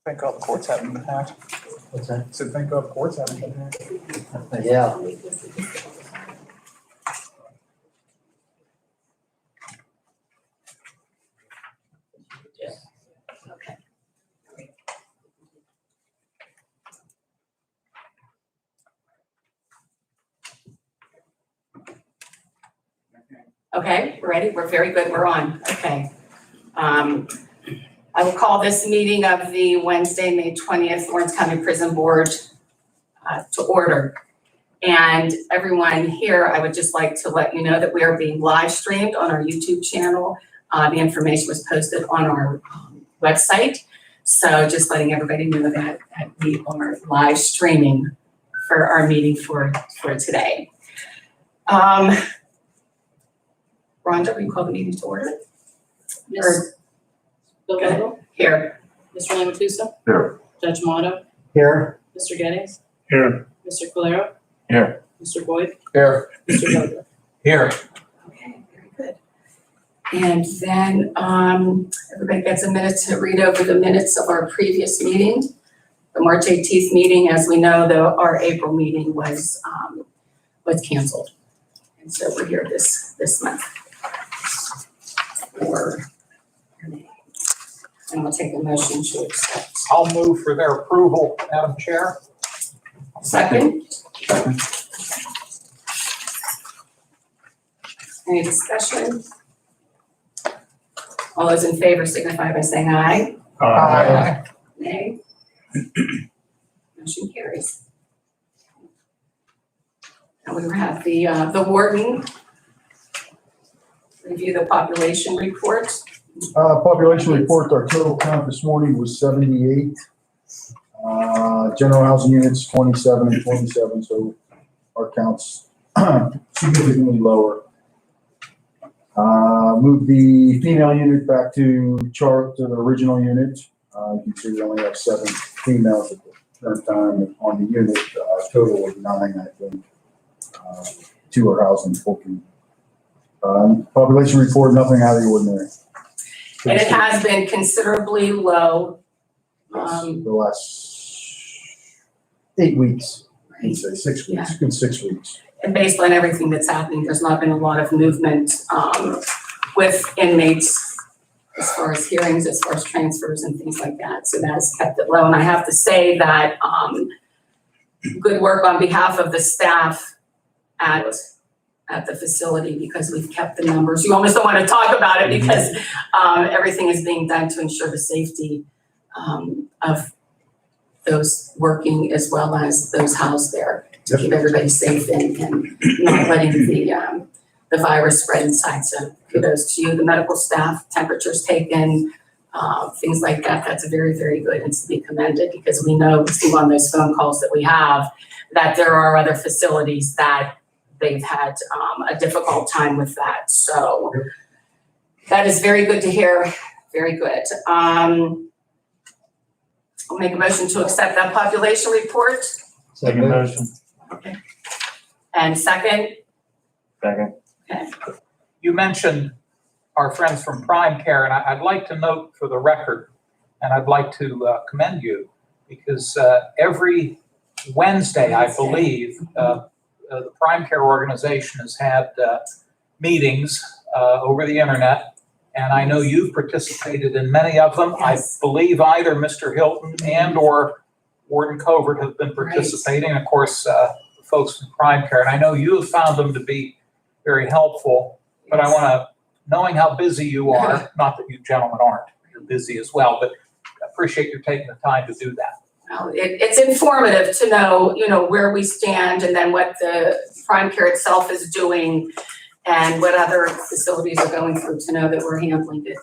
Thank God the courts haven't been hacked. What's that? I said, thank God the courts haven't been hacked. Yeah. Okay. Okay, we're ready? We're very good. We're on. Okay. I will call this meeting of the Wednesday, May 20th, Lawrence County Prison Board to order. And everyone here, I would just like to let you know that we are being live streamed on our YouTube channel. The information was posted on our website. So just letting everybody know that we are live streaming for our meeting for today. Rhonda, will you call the meeting to order? Ms. Bill Here. Mr. Lamatusa? Here. Judge Amato? Here. Mr. Geddes? Here. Mr. Calero? Here. Mr. Boyd? Here. Mr. Vogler? Here. Okay, very good. And then everybody gets a minute to read over the minutes of our previous meeting. The March 18th meeting, as we know, our April meeting was canceled. And so we're here this month. And I'll take a motion to accept. I'll move for their approval, Madam Chair. Second? Any discussion? All those in favor signify by saying aye. Aye. Nay. Motion carries. Now we have the warden review the population report. Population report, our total count this morning was 78. General housing units, 27 and 27, so our count's significantly lower. Moved the female unit back to the original unit. You can see we only have 7 females at the current time on the unit. Total of 9, I think. 2 are housed in Fulton. Population report, nothing out of the ordinary. And it has been considerably low. The last 8 weeks, I'd say 6 weeks, good 6 weeks. And based on everything that's happening, there's not been a lot of movement with inmates as far as hearings, as far as transfers and things like that. So that has kept it low. And I have to say that good work on behalf of the staff at the facility, because we've kept the numbers. You almost don't want to talk about it because everything is being done to ensure the safety of those working as well as those housed there, to keep everybody safe and not letting the virus spread inside. So kudos to you, the medical staff, temperatures taken, things like that. That's very, very good and to be commended, because we know, we see on those phone calls that we have, that there are other facilities that they've had a difficult time with that. So that is very good to hear, very good. I'll make a motion to accept that population report. Second motion. Okay. And second? Second. Okay. You mentioned our friends from Prime Care, and I'd like to note for the record, and I'd like to commend you, because every Wednesday, I believe, the Prime Care organization has had meetings over the internet, and I know you've participated in many of them. Yes. I believe either Mr. Hilton and or Warden Covert have been participating. Of course, the folks from Prime Care, and I know you have found them to be very helpful. But I want to, knowing how busy you are, not that you gentlemen aren't, you're busy as well, but I appreciate you taking the time to do that. Well, it's informative to know, where we stand, and then what the Prime Care itself is doing and what other facilities are going through, to know that we're handling it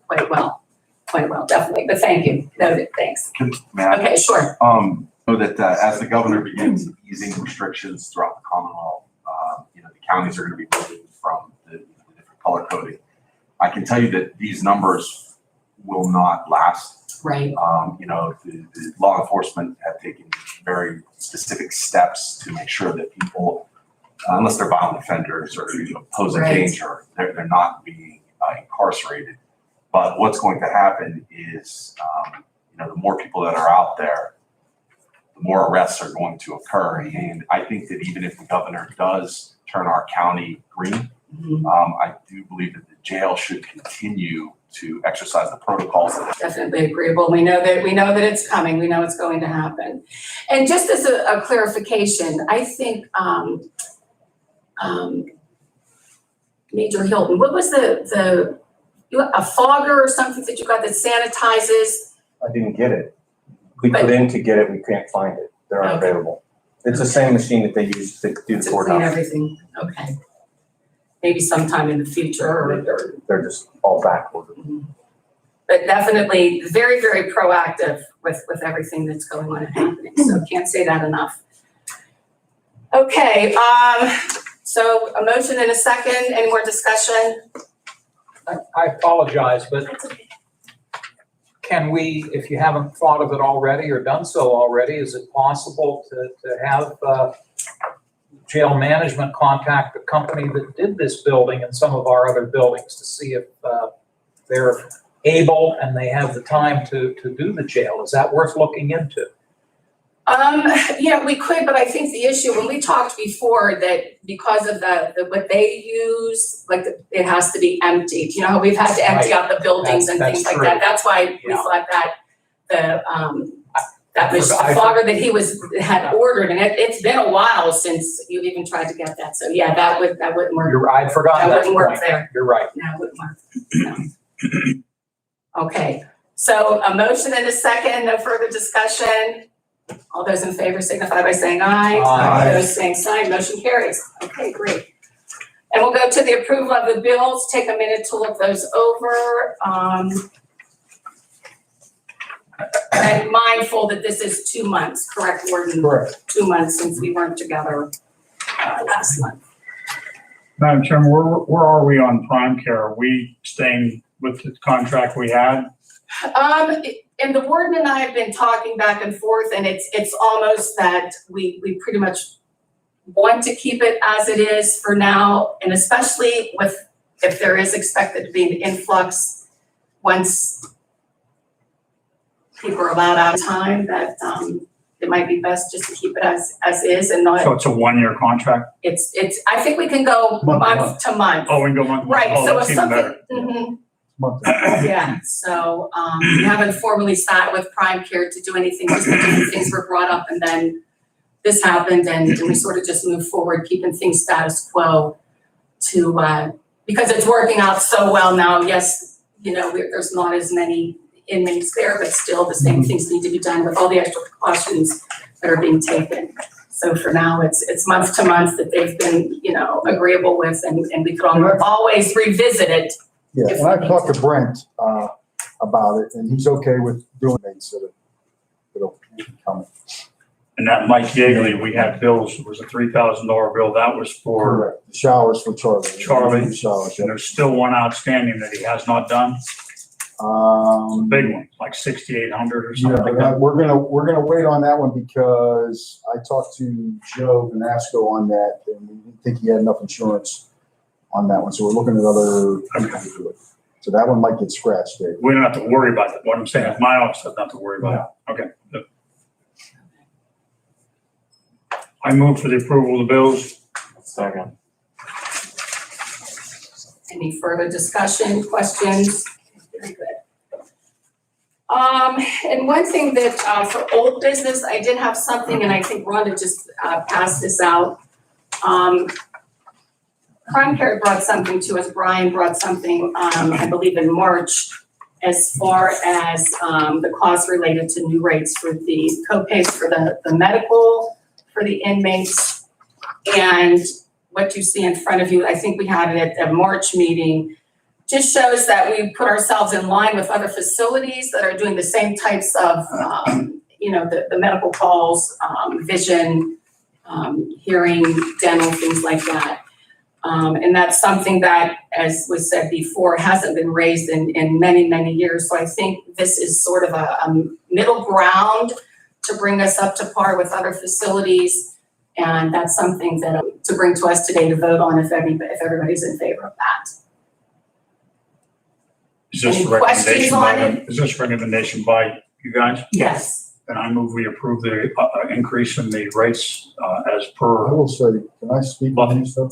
quite well, definitely. But thank you, noted, thanks. Okay, sure. So that as the governor begins easing restrictions throughout the Commonwealth, the counties are going to be moving from the different color coding. I can tell you that these numbers will not last. Right, The law enforcement have taken very specific steps to make sure that people, unless they're violent offenders or pose a Right. danger, they're not being incarcerated. But what's going to happen is, the more people that are out there, the more arrests are going to occur. And I think that even if the governor does turn our county green, mhm, I do believe that the jail should continue to exercise the protocols that definitely agreeable. We know that it's coming, we know it's going to happen. And just as a clarification, I think, Major Hilton, what was a fogger or something that you got that sanitizes? I didn't get it. We put in to get it, we can't find it. They're Okay. unavailable. It's the same machine that they use to do the To clean courthouse. everything, okay. Maybe sometime in the future or, They're just all backward. but definitely very, very proactive with everything that's going on and happening, so can't say that enough. Okay, so a motion and a second, any more discussion? I apologize, but can we, if you haven't thought of it already or done so already, is it possible to have jail management contact the company that did this building and some of our other buildings to see if they're able and they have the time to do the jail? Is that worth looking into? Yeah, we could, but I think the issue, when we talked before, that because of what they use, like, it has to be emptied. You know how we've had to empty out the buildings and That's things like true. that. That's why we Yeah. thought that that was the I fogger that he had ordered, and it's been a while since you even tried to get that. So yeah, that wouldn't work. I'd forgotten That that wouldn't work point. there. You're right. No, it wouldn't work. No. Okay, so a motion and a second, no further discussion. All those in favor signify by saying aye. Aye. Those saying sign, motion carries. Okay, great. And we'll go to the approval of the bills. Take a minute to look those over. And mindful that this is 2 months, correct, Warden? Correct. 2 months since we weren't together last month. Madam Chairman, where are we on Prime Care? Are we staying with the contract we had? And the warden and I have been talking back and forth, and it's almost that we pretty much want to keep it as it is for now, and especially if there is expected to be an influx once people are allowed out of time, that it might be best just to keep it as is and not, So it's a 1-year contract? it's, I think we can go Month to month to month. Oh, we can go month to month. Right, Oh, so that's if even something, better. mhm. Month. Yeah, so, we haven't formally sat with Prime Care to do anything, just the different things were brought up, and then this happened, and we sort of just moved forward, keeping things status quo to, because it's working out so well now. Yes, there's not as many inmates there, but still the same things need to be done with all the extra precautions that are being taken. So for now, it's month to month that they've been, agreeable with, and we could always revisit it. Yeah, and I've talked to Brent about it, and he's okay with doing it, so that it'll come. And that Mike Yeagley, we had bills, it was a $3,000 bill. That was for, Correct. The showers for Charlie. Charlie. The showers, and yeah. there's still one outstanding that he has not done. Big one, like 6,800 or Yeah, something like that. we're gonna wait on that one because I talked to Joe Vanasco on that, and we didn't think he had enough insurance on that one, so we're looking at other people to do it. So that one might get scratched, Dave. We don't have to worry about it. What I'm saying is my office doesn't have to worry about it. Okay. Good. I move for the approval of the bills. Second. Any further discussion, questions? Very good. And one thing that, for old business, I did have something, and I think Rhonda just, passed this out. Prime Care brought something to us, Brian brought something, I believe in March, as far as, the costs related to new rates for the co-pays for the medical for the inmates. And what you see in front of you, I think we had it at a March meeting, just shows that we put ourselves in line with other facilities that are doing the same types of, the medical calls, vision, hearing, dental, things like that. And that's something that, as was said before, hasn't been raised in many, many years. So I think this is sort of a middle ground to bring us up to par with other facilities. And that's something that to bring to us today to vote on if everybody's in favor of that. Is this Any a recommendation questions on by, it? is this a recommendation by you guys? Yes. Then I move we approve the increase in the rates as I per. will say, can I speak on this stuff?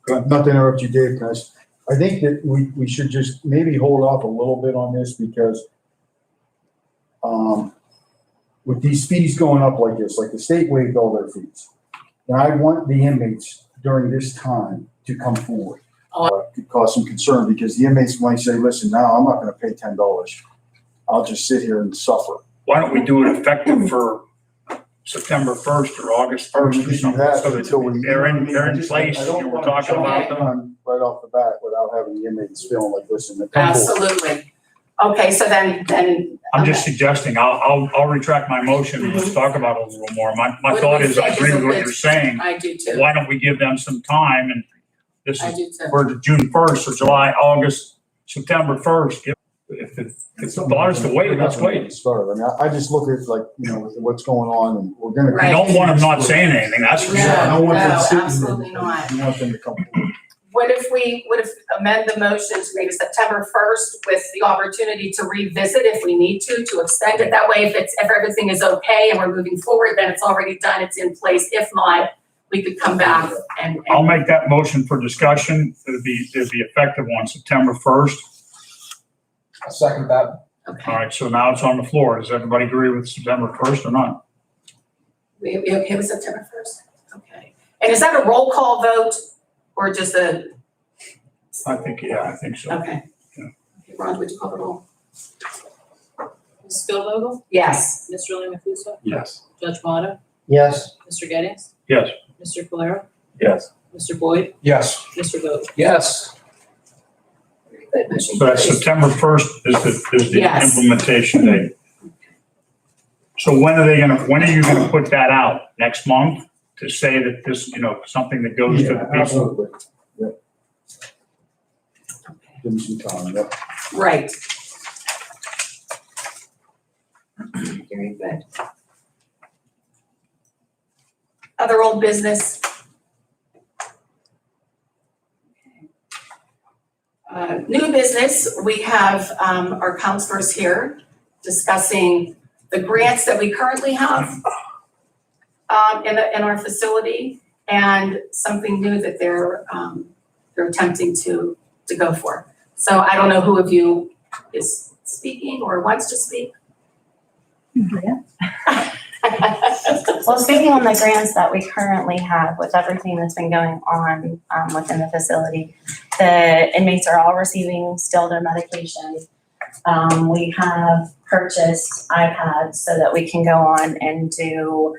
Go ahead. Not to interrupt you, Dave, guys. I think that we should just maybe hold off a little bit on this because with these fees going up like this, like the state waived all their fees. And I want the inmates during this time to come forward. Could cause some concern because the inmates might say, listen, now I'm not gonna pay $10. I'll just sit here and suffer. Why don't we do it effective for September 1st or August 1st or We can do something? that So until that we- they're in I place, don't you were want talking to about jump them. on right off the bat without having the inmates feeling like, listen, come forward. Absolutely. Okay, so then. I'm just suggesting, I'll retract my motion and let's talk about it a little more. My What do thought we is, I think agree is a with what good- you're saying. I do too. Why don't we give them some time? And this I is, do too. we're June 1st, so July, August, September 1st. If the bar is to wait, let's wait. Start. I mean, I just look at like, with what's going on and we're gonna. Right. I don't want them not saying anything, that's for No. sure. I don't want them No, sitting there. absolutely not. I want them to come forward. What if we amend the motion to maybe September 1st with the opportunity to revisit if we need to extend it that way? If everything is okay and we're moving forward, then it's already done, it's in place. If not, we could come back and. I'll make that motion for discussion. It'll be effective on September 1st. I'll second that. Okay. All right, so now it's on the floor. Does everybody agree with September 1st or not? We okay with September 1st? Okay. And is that a roll call vote or just a? I think so. Okay. Yeah. Okay, Ron, would you call the roll? Ms. Spielvogel? Yes. Mr. Lamafusa? Yes. Judge Mata? Yes. Mr. Gettings? Yes. Mr. Calero? Yes. Mr. Boyd? Yes. Mr. Vogt? Yes. Very good. Motion So that's carries. September 1st is the Yes. implementation date. So when are you gonna put that out? Next month? To say that this, something that goes to the Yeah, people? absolutely. Yep. Give them some time, yep. Right. Very good. Other old business? New business, we have our counselors here discussing the grants that we currently have in our facility and something new that they're attempting to go for. So I don't know who of you is speaking or wants to speak. Well, speaking on the grants that we currently have with everything that's been going on within the facility, the inmates are all receiving still their medication. We have purchased iPads so that we can go on and do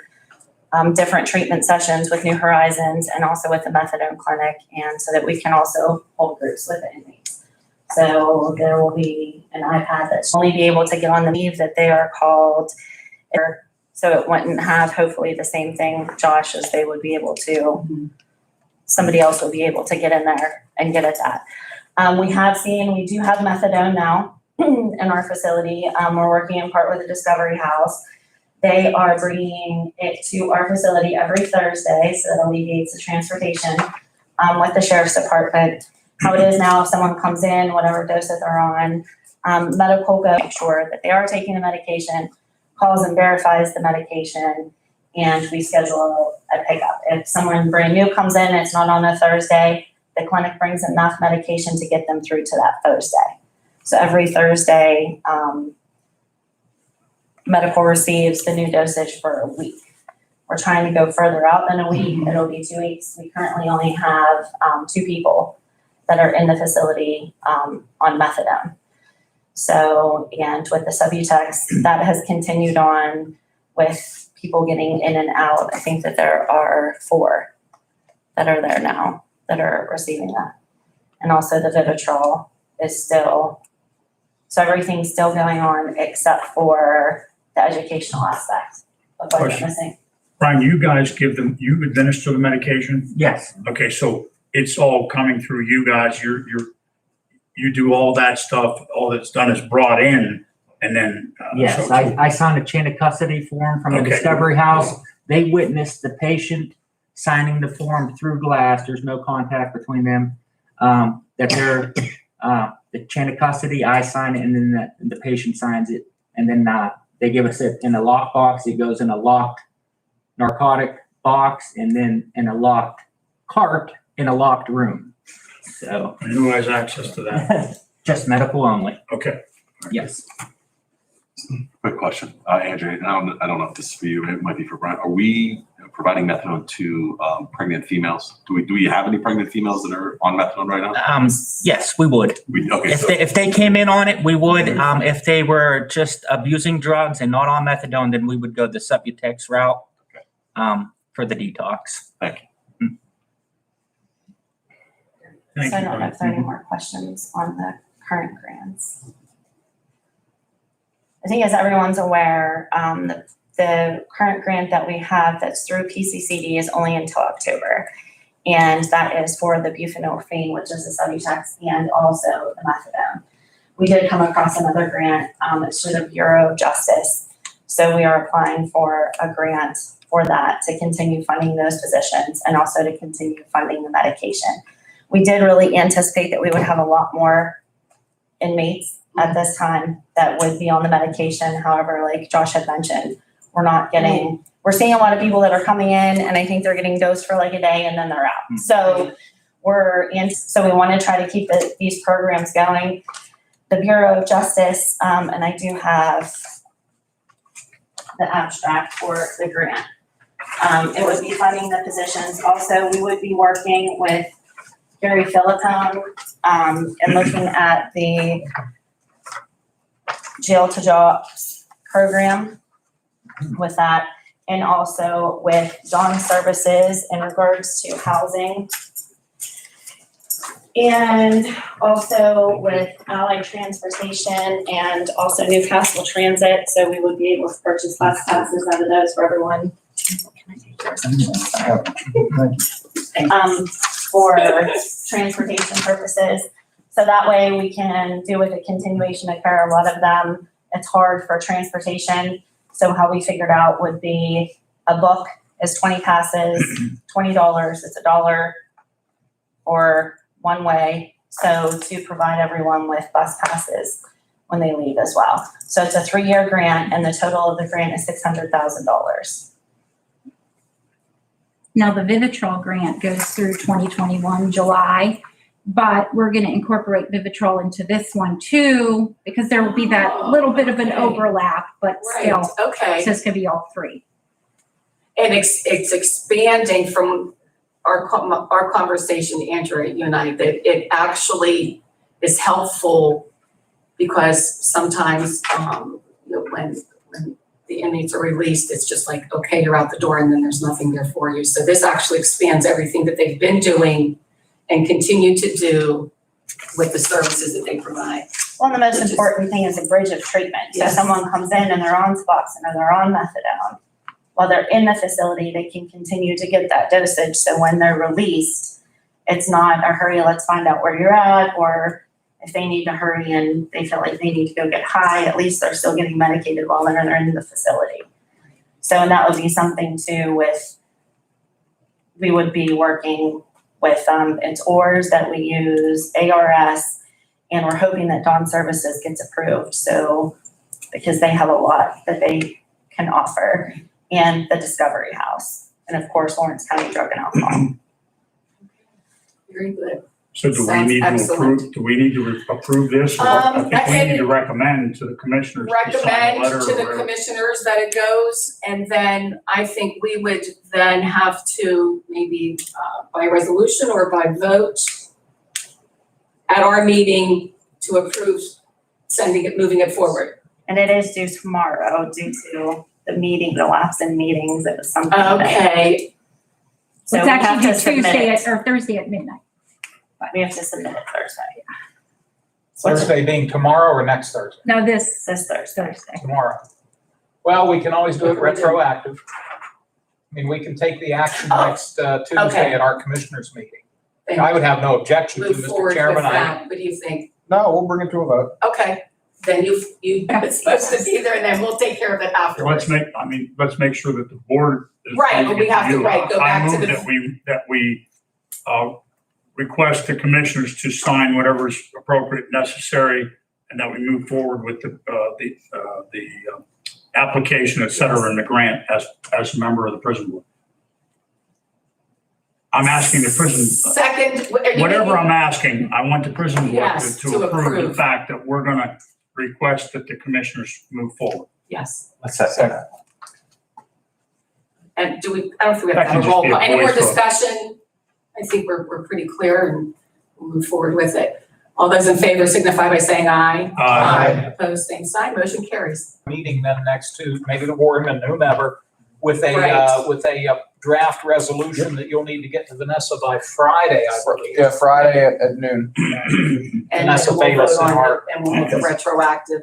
different treatment sessions with New Horizons and also with the methadone clinic, and so that we can also hold groups with the inmates. So there will be an iPad that's only be able to get on the leave that they are called, so it wouldn't have hopefully the same thing, Josh, as they would be able to, somebody else will be able to get in there and get at that. We do have methadone now in our facility. We're working in part with the Discovery House. They are bringing it to our facility every Thursday, so that alleviates the transportation with the sheriff's department. How it is now, if someone comes in, whatever dose that they're on, medical go make sure that they are taking the medication, calls and verifies the medication, and we schedule a pickup. If someone brand new comes in, it's not on a Thursday, the clinic brings enough medication to get them through to that Thursday. So every Thursday, medical receives the new dosage for a week. We're trying to go further out than a week. It'll be 2 weeks. We currently only have 2 people that are in the facility on methadone. So, and with the Subutex, that has continued on with people getting in and out. I think that there are 4 that are there now that are receiving that. And also the Vivitrol is still, so everything's still going on except for the educational aspect of what they're Question. missing. Brian, you guys you administer the medication? Yes. Okay, so it's all coming through you guys, you do all that stuff, all that's done is brought in, and then. Yes, I signed a chain of custody form from the Okay. Discovery House. They witnessed the patient signing the form through glass. There's no contact between them. That they're, the chain of custody, I sign it, and then the patient signs it. And then they give us it in a locked box. It goes in a locked narcotic box, and then in a locked cart in a locked room. So And who has access to that? just medical only. Okay. Yes. Quick question, Andrea, and I don't know if this is for you, it might be for Brian. Are we providing methadone to pregnant females? Do we have any pregnant females that are on methadone right now? Yes, we would. Okay, so, If they came in on it, we would. If they were just abusing drugs and not on methadone, then we would go the Subutex route for the detox. thank you. Thank So I you, don't know if there are any Brian. more questions on the current grants. I think as everyone's aware, the current grant that we have that's through PCCD is only until October. And that is for the buprenorphine, which is the Subutex, and also the methadone. We did come across another grant, it's through the Bureau of Justice. So we are applying for a grant for that to continue funding those positions and also to continue funding the medication. We did really anticipate that we would have a lot more inmates at this time that would be on the medication. However, like Josh had mentioned, we're seeing a lot of people that are coming in, and I think they're getting dosed for like a day and then they're out. So we want to try to keep these programs going. The Bureau of Justice, and I do have the abstract for the grant. It would be funding the positions. Also, we would be working with Gary Philippone, and looking at the jail to jobs program with that, and also with Dawn Services in regards to housing. And also with Allied Transportation and also Newcastle Transit, so we would be able to purchase bus passes out of those for everyone. For transportation purposes. So that way we can do with a continuation of care. A lot of them, it's hard for transportation. So how we figured out would be a book is 20 passes, $20, it's $1 or one way. So to provide everyone with bus passes when they leave as well. So it's a 3-year grant, and the total of the grant is $600,000. Now, the Vivitrol grant goes through 2021 July, but we're going to incorporate Vivitrol into this one too, because there will be that little bit of an overlap, but still, Right, okay. so it's going to be all 3. And it's expanding from our conversation, Andrea, you and I, that it actually is helpful because sometimes, when the inmates are released, it's just like, okay, you're out the door and then there's nothing there for you. So this actually expands everything that they've been doing and continue to do with the services that they provide. Well, the most important thing is a bridge of treatment. So Yes. someone comes in and they're on Suboxone or they're on methadone. While they're in the facility, they can continue to get that dosage. So when they're released, it's not a hurry, let's find out where you're at, or if they need to hurry and they feel like they need to go get high, at least they're still getting medicated while they're in the facility. So, and that would be something too we would be working with, it's ORS that we use, ARS, and we're hoping that Dawn Services gets approved. So, because they have a lot that they can offer, and the Discovery House, and of course, Lawrence County Drug and Alcohol. Very good. So do we Sounds need to excellent. approve this? Or I think we I need to recommend to the commissioners to sign a Recommend letter to or the whatever. commissioners that it goes, and then I think we would then have to maybe by resolution or by vote at our meeting to approve moving it forward. And it is due tomorrow due to the lapse in meetings. It was something that, Okay, so It's we have actually to due submit Tuesday it. or Thursday at midnight. We have to submit it Thursday, Thursday being tomorrow or next Thursday? No, this this Thursday. Tomorrow. Well, we can always do it retroactive. I mean, we can take the action next Tuesday Okay. at our commissioners meeting. then I would have no objection to, move Mr. forward with Chairman. that. What do you think? No, we'll bring it to a vote. Okay, then it's supposed to be there and then we'll take care of it afterwards. Let's make sure that the board is. Right, but we have to, right, go back to I move the, that we request the commissioners to sign whatever is appropriate, necessary, and that we move forward with the application, et cetera, and the grant as a member of the prison board. I'm asking the prison. second. Whatever I'm asking, I want the prison board Yes, to to approve the approve. fact that we're gonna request that the commissioners move forward. Yes, Let's second that. and I don't think we have That to can have a just roll be a call. Any more voice vote. discussion? I think we're pretty clear and we'll move forward with it. All those in favor signify by saying aye. Aye. Opposed, same sign, motion carries. Meeting then next to maybe the warden and whomever with Right. a draft resolution that you'll need to get to Vanessa by Friday, I believe. Yeah, Friday at noon. And Vanessa then we'll Bayless vote and on Art. it, and we'll make a retroactive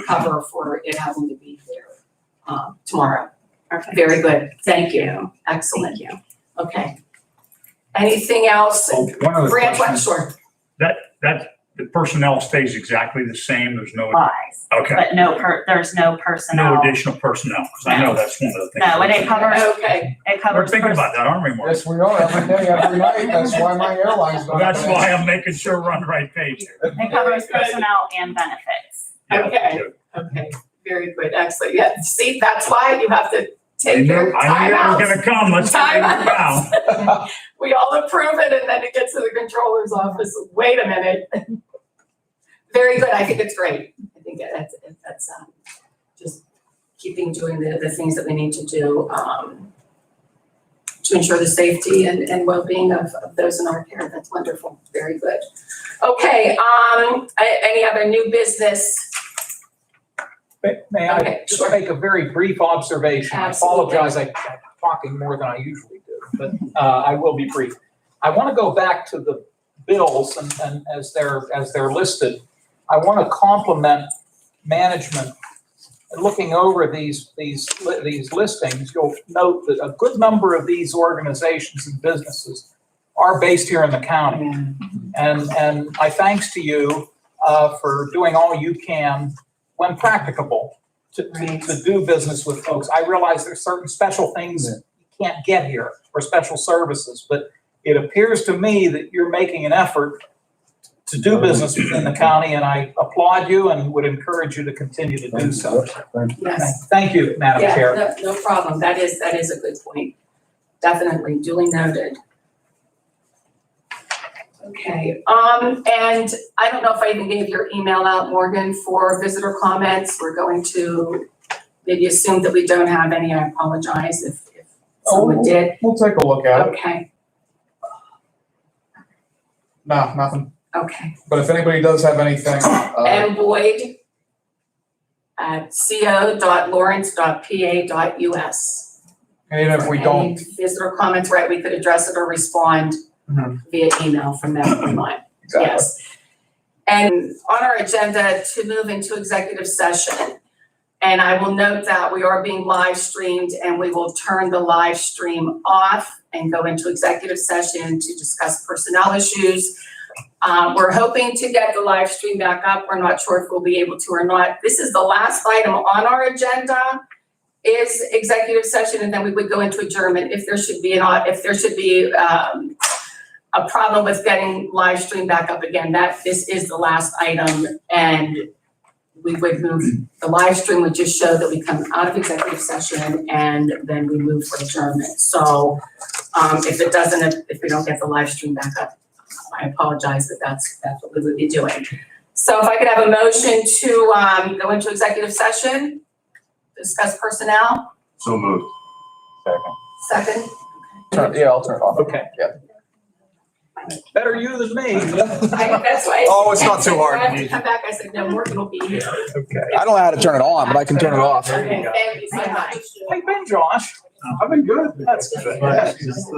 cover for it having to be there tomorrow. Perfect. Very good, thank you, excellent. Okay. Anything else? Oh, one other Grant, question. sure. That the personnel stays exactly the same. There's no, Applies, okay, but there's no personnel. no additional personnel, because I know that's one of the things. No, it covers, Okay, it We're covers. thinking about that, aren't we, Mark? Yes, we are, every day, every night, that's why my airline's Well, going. that's why I'm making sure we're on the right page here. It covers personnel and benefits. Yeah, Okay. yeah. okay, very good, excellent. Yeah, see, that's why you have to I take knew your that was timeouts. gonna come, let's get it down. We all approve it and then it gets to the controller's office, wait a minute. Very good, I think it's great. I think that's just doing the things that we need to do to ensure the safety and well-being of those in our care. That's wonderful, very good. Okay, any other new business? May I Okay, just sure. make a very brief observation? Absolutely. I apologize, I'm talking more than I usually do, but I will be brief. I want to go back to the bills and as they're listed. I want to compliment management. Looking over these listings, you'll note that a good number of these organizations and businesses are based here in the county. And my thanks to you for doing all you can when practicable to do business with folks. I realize there's certain special things you can't get here or special services, but it appears to me that you're making an effort to do business within the county, and I applaud you and would encourage you to continue to do so. Thank you. Yes. Thank you, Madam Chair. Yeah, no problem. That is a good point. Definitely, duly noted. Okay, and I don't know if I even gave your email out, Morgan, for visitor comments. We're going to maybe assume that we don't have any. I apologize if someone did. We'll take a look at it. Okay, No, nothing. okay. But if anybody does have anything, M. Boyd at co.lawrence.pa.us. and even if we don't, Any visitor comments, right, we could address it or respond Mhm. via email from that point on. exactly. Yes. And on our agenda to move into executive session. And I will note that we are being live streamed and we will turn the live stream off and go into executive session to discuss personnel issues. We're hoping to get the live stream back up. We're not sure if we'll be able to or not. This is the last item on our agenda is executive session, and then we would go into adjournment if there should be a problem with getting live stream back up again. This is the last item, and we would move, the live stream would just show that we come out of executive session and then we move for adjournment. So if we don't get the live stream back up, I apologize, but that's what we would be doing. So if I could have a motion to go into executive session, discuss personnel, So moved. second? Yeah, I'll turn it off. Okay. Yeah. Better you than me. That's why. Oh, it's not too hard. I have to come back, I said, no, Morgan will be here. Okay. I don't know how to turn it on, but I can turn it off. Okay, thank you so much. How you been, Josh? I've been good. That's good. Just,